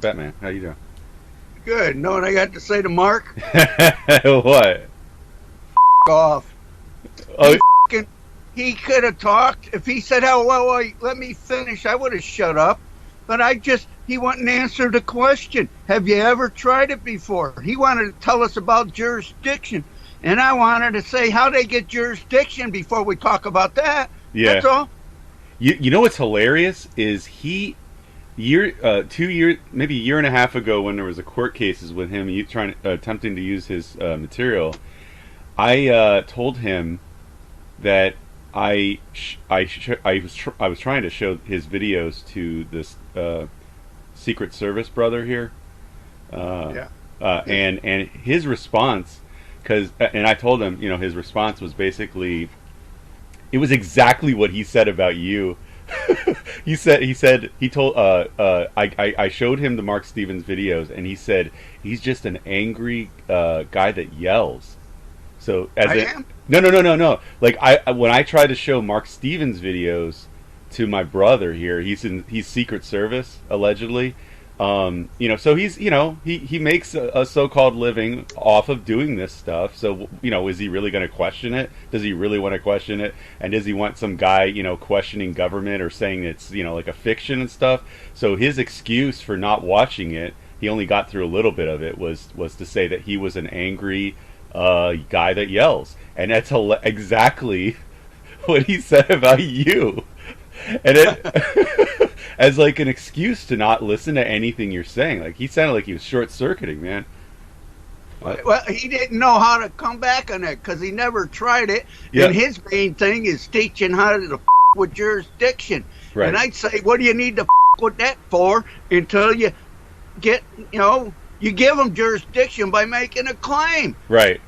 Batman, how you doing? Good. Know what I got to say to Mark? What? Off. Oh, He could have talked. If he said, "Oh, well, let me finish," I would have shut up. But he wouldn't answer the question. Have you ever tried it before? He wanted to tell us about jurisdiction. And I wanted to say how they get jurisdiction before we talk about that. yeah. That's all. You know what's hilarious is maybe a year and a half ago, when there was a court cases with him attempting to use his material, I told him that I was trying to show his videos to this Secret Service brother here, and his response, and I told him, his response was basically, it was exactly what he said about you. I showed him the Marc Stevens videos, and he said he's just an angry guy that yells. So no. Like when I tried to show Marc Stevens videos to my brother here, he's Secret Service allegedly. So he makes a so-called living off of doing this stuff. So, is he really going to question it? Does he really want to question it? And does he want some guy, questioning government or saying it's, like a fiction and stuff? So his excuse for not watching it, he only got through a little bit of it, was to say that he was an angry guy that yells. And that's exactly what he said about you. And it as like an excuse to not listen to anything you're saying. Like, he sounded like he was short-circuiting, man. Well, he didn't know how to come back on it because he never tried it. Yeah. And his main thing is teaching how to with jurisdiction. Right. And I'd say, what do you need to with that for until you get, you give them jurisdiction by making a claim. Right,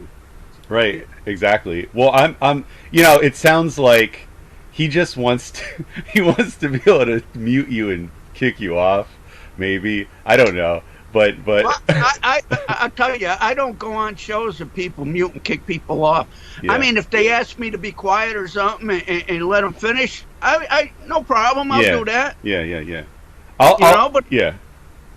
exactly. Well, I'm it sounds like he just wants to be able to mute you and kick you off. Maybe, I don't know, but well, I tell you, I don't go on shows that people mute and kick people off. Yeah. I mean, if they ask me to be quiet or something and let them finish, I no problem. I'll do that. Yeah. But yeah.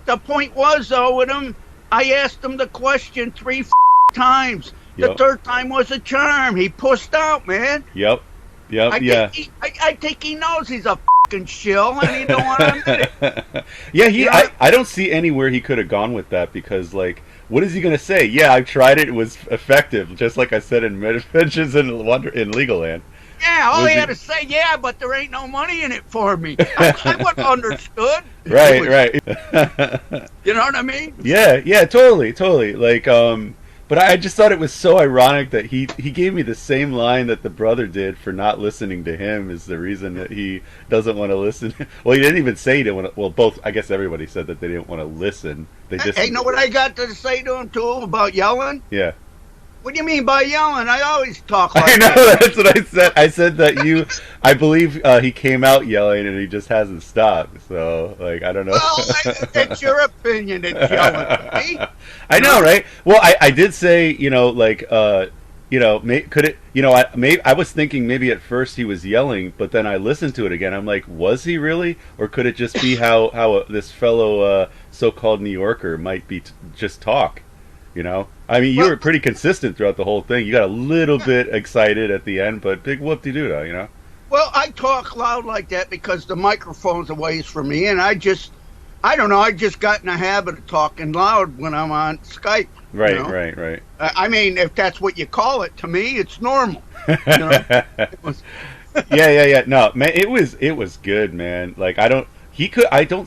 The point was, though, with him, I asked him the question 3 times. The third time was a charm. He pushed out, man. Yep. I think he knows he's a fucking shill, and he don't want to admit it. Yeah, I don't see anywhere he could have gone with that, because, like, what is he going to say? Yeah, I tried it was effective, just like I said in Adventures in Legoland. Yeah, all he had to say, but there ain't no money in it for me. I would have understood. Right. You know what I mean? Yeah, totally. Like, but I just thought it was so ironic that he gave me the same line that the brother did for not listening to him is the reason that he doesn't want to listen. Well, he didn't even say he didn't want to. Well, both. I guess everybody said that they didn't want to listen. They just. Hey, know what I got to say to him too about yelling? Yeah. What do you mean by yelling? I always talk like that. I know, that's what I said. I said that I believe he came out yelling and he just hasn't stopped. So, like, I don't know. Well, that's your opinion. It's yelling. I know, right? Well, I did say, could it, I was thinking maybe at first he was yelling, but then I listened to it again. I'm like, was he really? Or could it just be how this fellow so-called New Yorker might be just talk? I mean, you were pretty consistent throughout the whole thing. You got a little bit excited at the end, but big whoop-de-doo, Well, I talk loud like that because the microphone's a ways from me, and I don't know, I just got in the habit of talking loud when I'm on Skype. Right. I mean, if that's what you call it, to me, it's normal. Yeah. No, man, it was good, man. Like, I don't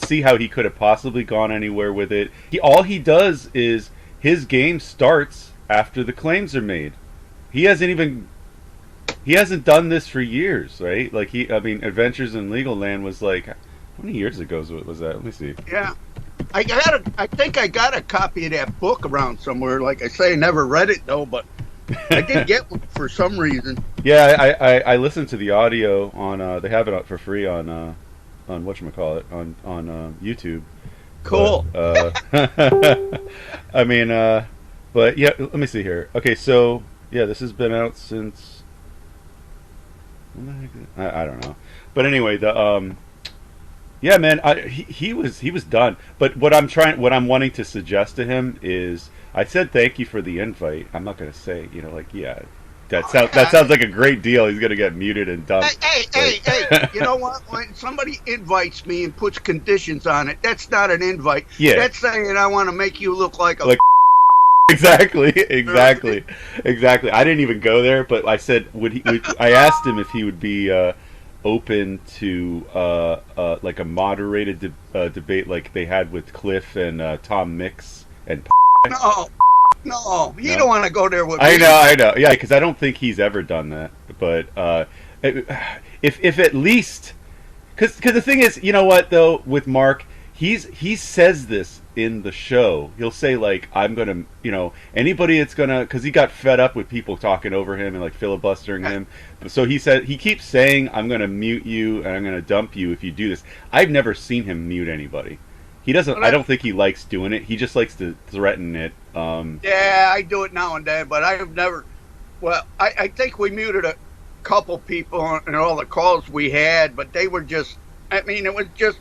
see how he could have possibly gone anywhere with it. All he does is, his game starts after the claims are made. He hasn't done this for years, right? Like, Adventures in Legoland was like, how many years ago was that? Let me see. Yeah. I think I got a copy of that book around somewhere. Like I say, I never read it though, but I did get one for some reason. Yeah, I listened to the audio on, they have it up for free on whatchamacallit, on YouTube. Cool. I mean, but yeah, let me see here. Okay, so yeah, this has been out since I don't know, but anyway, Yeah, man, he was done. But what I'm wanting to suggest to him is, I said thank you for the invite. I'm not gonna say, like, yeah, that sounds like a great deal. He's gonna get muted and dumped. Hey! You know what? When somebody invites me and puts conditions on it, that's not an invite. Yeah, that's saying I want to make you look like a. Exactly. I didn't even go there, but I said, I asked him if he would be open to like a moderated debate like they had with Cliff and Tom Mix and. No, you don't want to go there with me. I know. Yeah, because I don't think he's ever done that. But if at least, because the thing is, you know what though, with Mark, he says this in the show. He'll say like, I'm gonna, anybody that's gonna, because he got fed up with people talking over him and like filibustering him. So he keeps saying, I'm gonna mute you and I'm gonna dump you if you do this. I've never seen him mute anybody. He doesn't. I don't think he likes doing it. He just likes to threaten it. Yeah, I do it now and then, but I've never. Well, I think we muted a couple people in all the calls we had, but they were just. I mean, it was just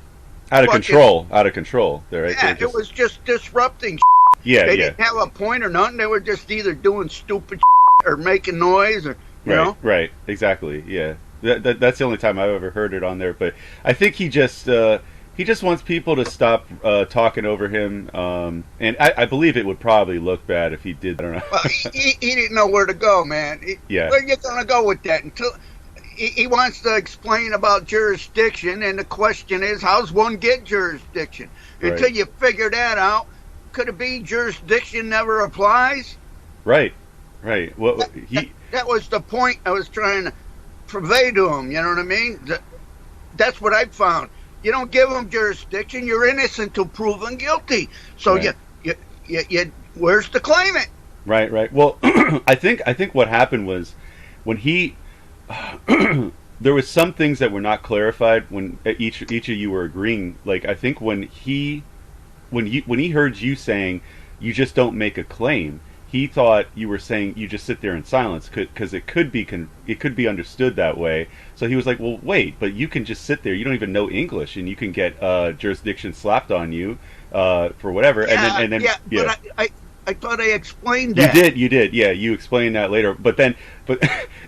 out of control. Out of control. Right? Yeah, it was just disrupting. Yeah, they didn't have a point or nothing. They were just either doing stupid or making noise, or you know. Right. Exactly. Yeah. That's the only time I've ever heard it on there. But I think he just wants people to stop talking over him, and I believe it would probably look bad if he did. I don't know. Well, he didn't know where to go, man. Yeah. Where are you going to go with that? Until he wants to explain about jurisdiction, and the question is, how's one get jurisdiction? Until you figure that out, could it be jurisdiction never applies? Right. Well, that was the point I was trying to convey to him. You know what I mean? That's what I found. You don't give them jurisdiction, you're innocent till proven guilty. So you where's the claimant? Right. Well, I think what happened was when he there was some things that were not clarified when each of you were agreeing. Like I think when he heard you saying you just don't make a claim, he thought you were saying you just sit there in silence because it could be understood that way. So he was like, well, wait, but you can just sit there. You don't even know English, and you can get jurisdiction slapped on you for whatever. Yeah, and then but I thought I explained that. You did. Yeah, you explained that later. But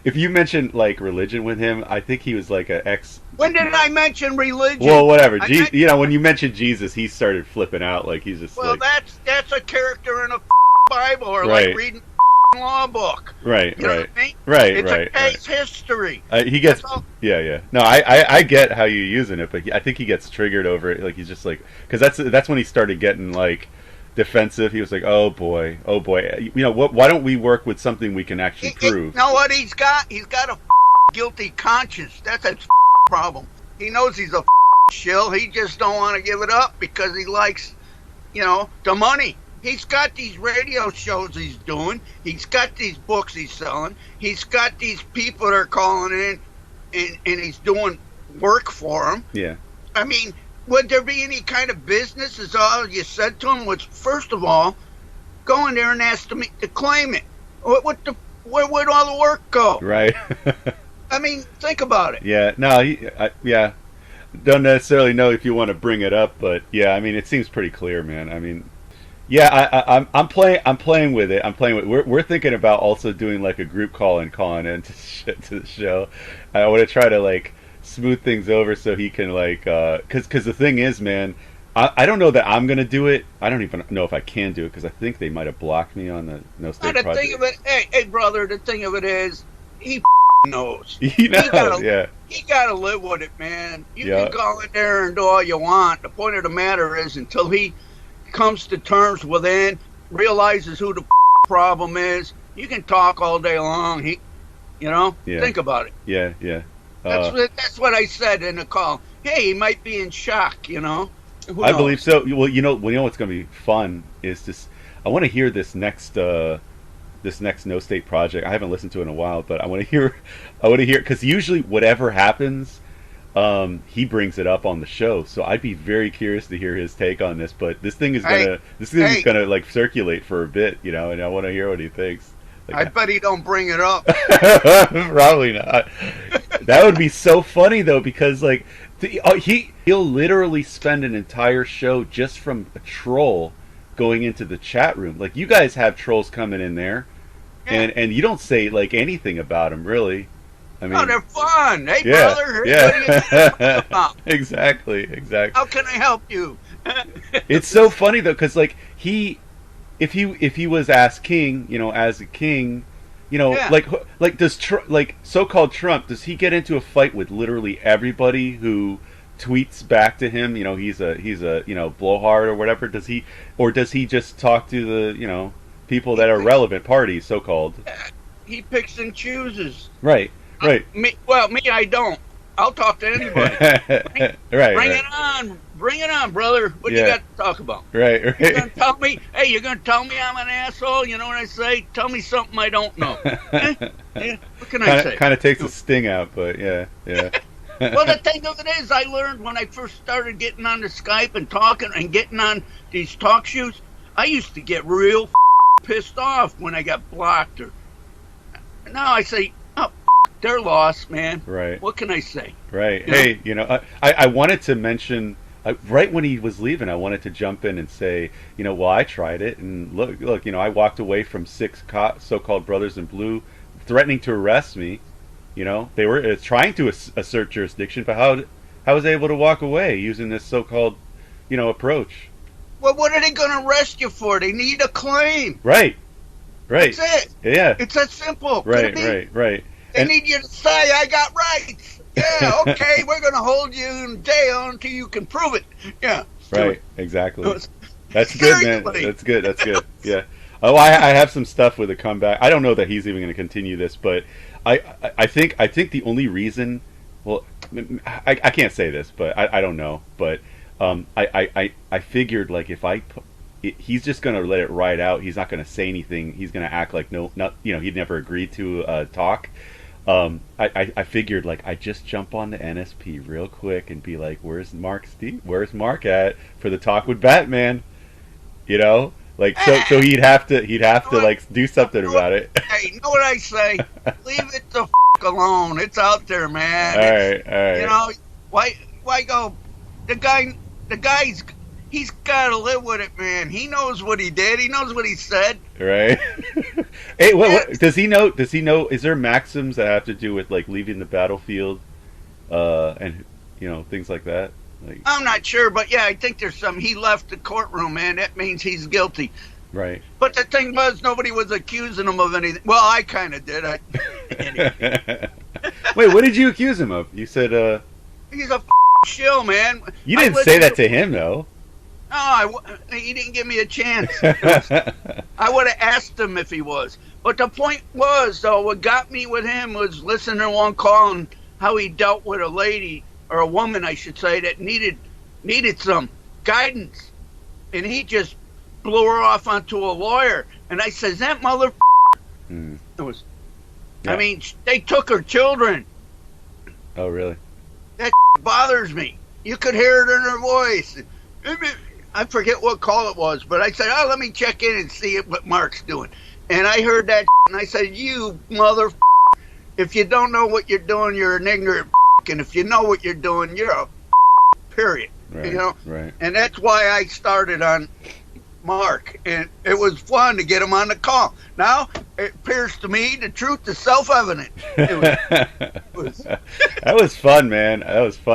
if you mentioned like religion with him, I think he was like an ex. When did I mention religion? Well, whatever. When you mentioned Jesus, he started flipping out. Like he's just. Well, like, that's a character in a Bible, or like reading law book. Right. You know what I mean? Right. It's a case history. He gets. Yeah. No, I get how you're using it, but I think he gets triggered over it. Like he's just like, because that's when he started getting like defensive. He was like, oh boy. Why don't we work with something we can actually prove? You know what he's got? He's got a guilty conscience. That's a problem. He knows he's a shill. He just don't want to give it up because he likes, the money. He's got these radio shows he's doing. He's got these books he's selling. He's got these people that are calling in, and he's doing work for them. Yeah. I mean, would there be any kind of business, is all you said to him, was, first of all, go in there and ask them to claim it. Where would all the work go? Right. I mean, think about it. Yeah. No, yeah. Don't necessarily know if you want to bring it up, but yeah, I mean, it seems pretty clear, man. I mean, yeah, I'm playing with it. We're thinking about also doing like a group call and calling in to the show. I want to try to like smooth things over so he can like, because the thing is, man, I don't know that I'm gonna do it. I don't even know if I can do it because I think they might have blocked me on the No State Project. Thing of it, hey, brother, the thing of it is, he knows. He knows. He gotta live with it, man. You can go in there and do all you want. The point of the matter is, until he comes to terms with it, realizes who the problem is, you can talk all day long. Think about it. Yeah. That's what I said in the call. Hey, he might be in shock. I believe so. Well, what's going to be fun is this. I want to hear this next No State Project. I haven't listened to it in a while, but I want to hear because usually whatever happens, he brings it up on the show. So I'd be very curious to hear his take on this. But this thing is gonna like circulate for a bit, and I want to hear what he thinks. I bet he don't bring it up. Probably not. That would be so funny though, because like He'll literally spend an entire show just from a troll going into the chat room. Like, you guys have trolls coming in there, and you don't say like anything about them, really. I mean, oh, they're fun. Hey, brother. Yeah. Exactly. How can I help you? It's so funny though, because like if he was asked king, as a king, like does like so-called Trump, does he get into a fight with literally everybody who tweets back to him? He's a blowhard or whatever. Does he just talk to the people that are relevant parties, so-called? He picks and Chooses. Right. Me, I don't. I'll talk to anybody. Bring it on, brother. What you got to talk about? Right. You're gonna tell me? Hey, you're gonna tell me I'm an asshole? You know what I say? Tell me something I don't know. What can I say? Kind of takes the sting out, but yeah. Well, the thing of it is, I learned when I first started getting on the Skype and talking and getting on these talk shows, I used to get real pissed off when I got blocked. Or now I say, oh, they're lost, man. Right. What can I say? Right. Hey, I wanted to mention, right when he was leaving, I wanted to jump in and say, well, I tried it, and look, I walked away from 6 so-called brothers in blue threatening to arrest me. They were trying to assert jurisdiction, but how was I able to walk away using this so-called, approach? Well, what are they going to arrest you for? They need a claim. Right. That's it. Yeah. It's that simple. Right. They need you to say, I got rights. Yeah, okay, we're going to hold you in jail until you can prove it. Yeah. Right, exactly. That's good, man. That's good. Yeah. Oh, I have some stuff with a comeback. I don't know that he's even going to continue this, but I think the only reason, well, I can't say this, but I don't know, but I figured, like, if he's just going to let it ride out. He's not going to say anything. He's going to act like he'd never agreed to talk. I figured, like, I just jump on the NSP real quick and be like, where's Marc at for the talk with Batman? Like, so he'd have to like do something about it. Hey, you know what I say? Leave it the alone. It's out there, man. All right. Why go? The guy's he's got to live with it, man. He knows what he did. He knows what he said. Right. Hey, what does he know? Does he know? Is there maxims that have to do with, like, leaving the battlefield, and things like that? Like, I'm not sure, but yeah, I think there's some. He left the courtroom, man. That means he's guilty. Right. But the thing was, nobody was accusing him of anything. Well, I kind of did. Anyway. Wait, what did you accuse him of? You said he's a shill, man. You didn't say that to him, though. No, he didn't give me a chance. I would have asked him if he was. But the point was, though, what got me with him was listening to one call and how he dealt with a lady, or a woman, I should say, that needed some guidance. And he just blew her off onto a lawyer. And I says, that mother... It was... Yeah. I mean, they took her children. Oh, really? That bothers me. You could hear it in her voice. I forget what call it was, but I said, oh, let me check in and see what Mark's doing. And I heard that, and I said, you mother... If you don't know what you're doing, you're an ignorant... And if you know what you're doing, you're a... Period. Right, right. And that's why I started on Mark. And it was fun to get him on the call. Now, it appears to me the truth is self-evident. That was fun, man. That was fun.